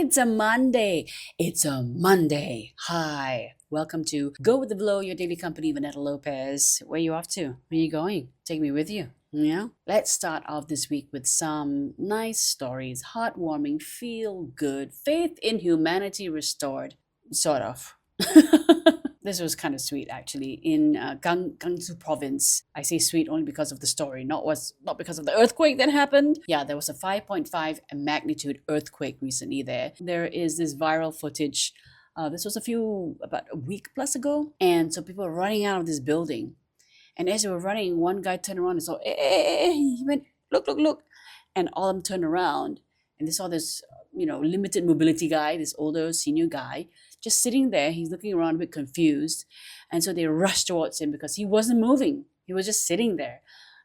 It's a Monday. It's a Monday. Hi. Welcome to Go with the Flow, your daily company, Vanessa Lopez. Where you off to? Where you going? Take me with you. Yeah? Let's start off this week with some nice stories, heartwarming, feel good, faith in humanity restored. Sort of. This was kind of sweet actually in Gansu province. I say sweet only because of the story, not because of the earthquake that happened. Yeah, there was a 5.5 magnitude earthquake recently there. There is this viral footage. This was about a week plus ago, and so people were running out of this building. And as they were running, one guy turned around and saw, he went, look, look, look. And all of them turned around and they saw this, limited mobility guy, this older senior guy, just sitting there. He's looking around a bit confused. And so they rushed towards him because he wasn't moving. He was just sitting there.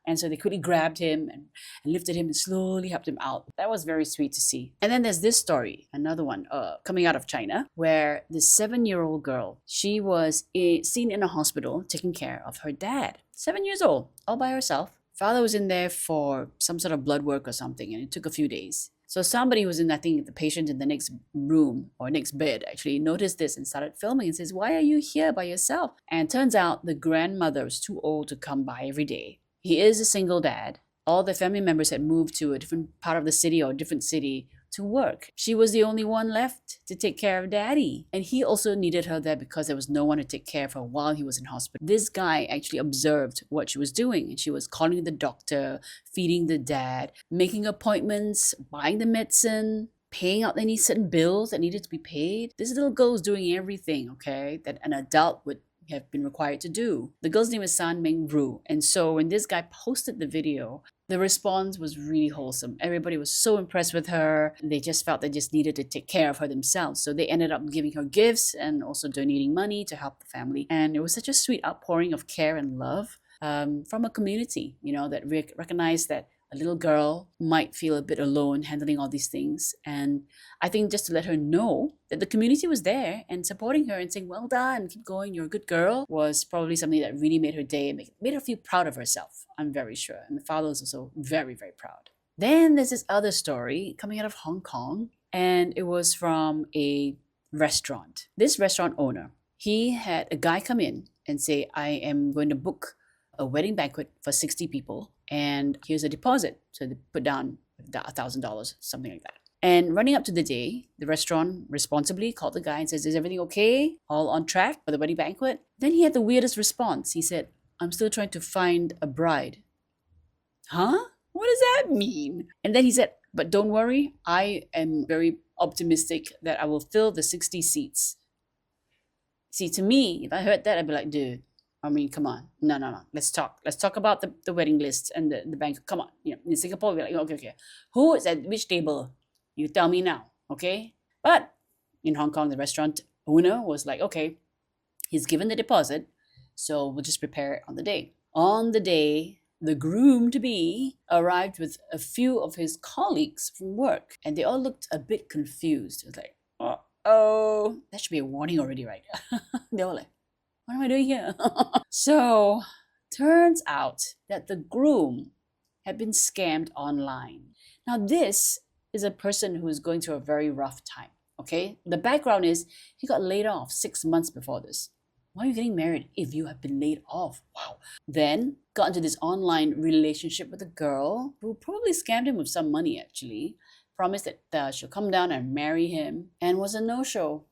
And so they quickly grabbed him and lifted him and slowly helped him out. That was very sweet to see. And then there's this story, another one, coming out of China, where this 7-year-old girl, she was seen in a hospital taking care of her dad. 7 years old, all by herself. Father was in there for some sort of blood work or something, and it took a few days. So somebody was in, I think, the patient in the next room or next bed actually noticed this and started filming and says, "Why are you here by yourself?" And turns out the grandmother was too old to come by every day. He is a single dad. All the family members had moved to a different part of the city or a different city to work. She was the only one left to take care of daddy. And he also needed her there because there was no one to take care of her while he was in hospital. This guy actually observed what she was doing. And she was calling the doctor, feeding the dad, making appointments, buying the medicine, paying out any certain bills that needed to be paid. This little girl was doing everything, okay, that an adult would have been required to do. The girl's name is San Meng Ru. And so when this guy posted the video, the response was really wholesome. Everybody was so impressed with her. They just felt they just needed to take care of her themselves. So they ended up giving her gifts and also donating money to help the family. And it was such a sweet outpouring of care and love from a community, that recognized that a little girl might feel a bit alone handling all these things. And I think just to let her know that the community was there and supporting her and saying, "Well done, keep going, you're a good girl," was probably something that really made her day and made her feel proud of herself, I'm very sure. And the father was also very, very proud. Then there's this other story coming out of Hong Kong, and it was from a restaurant. This restaurant owner, he had a guy come in and say, "I am going to book a wedding banquet for 60 people, and here's a deposit." So they put down $1,000, something like that. And running up to the day, the restaurant responsibly called the guy and says, "Is everything okay? All on track for the wedding banquet?" Then he had the weirdest response. He said, "I'm still trying to find a bride." Huh? What does that mean? And then he said, "But don't worry, I am very optimistic that I will fill the 60 seats." See, to me, if I heard that, I'd be like, dude, come on. No. Let's talk. Let's talk about the wedding list and the bank. Come on. In Singapore, we're like, okay. Who is at which table? You tell me now, okay? But in Hong Kong, the restaurant owner was like, okay, he's given the deposit, so we'll just prepare it on the day. On the day, the groom-to-be arrived with a few of his colleagues from work, and they all looked a bit confused. It was like, oh, that should be a warning already, right? They were like, what am I doing here? So, turns out that the groom had been scammed online. Now, this is a person who is going through a very rough time, okay? The background is he got laid off 6 months before this. Why are you getting married if you have been laid off? Wow. Then got into this online relationship with a girl who probably scammed him with some money, actually. Promised that she'll come down and marry him, and was a no-show.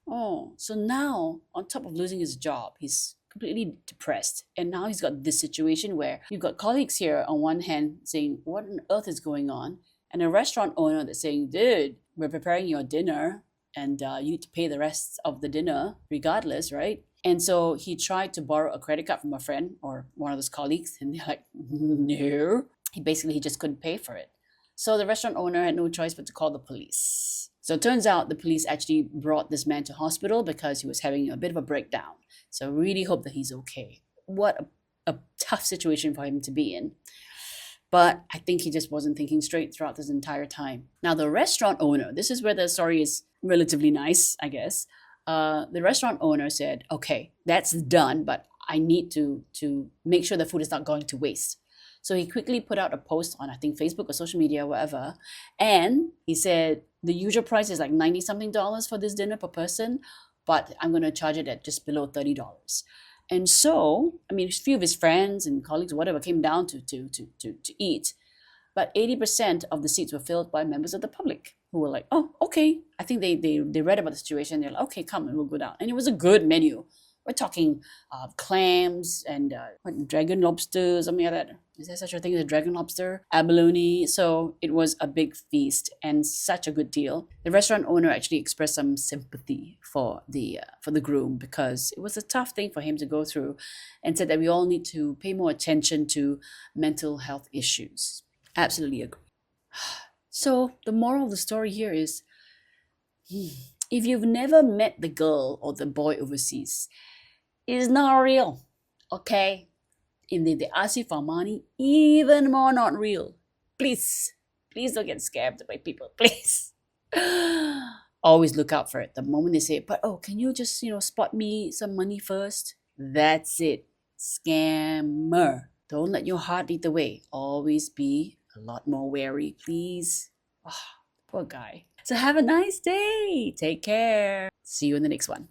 Oh, so now, on top of losing his job, he's completely depressed. And now he's got this situation where you've got colleagues here on one hand saying, what on earth is going on? And a restaurant owner that's saying, dude, we're preparing your dinner and you need to pay the rest of the dinner regardless, right? And so he tried to borrow a credit card from a friend or one of his colleagues, and they're like, no. He just couldn't pay for it. So the restaurant owner had no choice but to call the police. So it turns out the police actually brought this man to hospital because he was having a bit of a breakdown. So really hope that he's okay. What a tough situation for him to be in. But I think he just wasn't thinking straight throughout this entire time. Now the restaurant owner, this is where the story is relatively nice, I guess. The restaurant owner said, okay, that's done, but I need to make sure the food is not going to waste. So he quickly put out a post on, I think, Facebook or social media, whatever. And he said, the usual price is like 90 something dollars for this dinner per person, but I'm going to charge it at just below $30. And so, I mean, a few of his friends and colleagues, whatever, came down to eat. But 80% of the seats were filled by members of the public who were like, oh, okay. I think they read about the situation. They're like, okay, come and we'll go down. And it was a good menu. We're talking clams and dragon lobster, something like that. Is there such a thing as a dragon lobster? Abalone. So it was a big feast and such a good deal. The restaurant owner actually expressed some sympathy for the groom because it was a tough thing for him to go through, and said that we all need to pay more attention to mental health issues. Absolutely agree. So the moral of the story here is, if you've never met the girl or the boy overseas, it's not real. Okay? If they ask you for money, even more not real. Please, please don't get scammed by people. Please. Always look out for it. The moment they say, but oh, can you just, spot me some money first? That's it. Scammer. Don't let your heart lead the way. Always be a lot more wary, please. Oh, poor guy. So have a nice day. Take care. See you in the next one.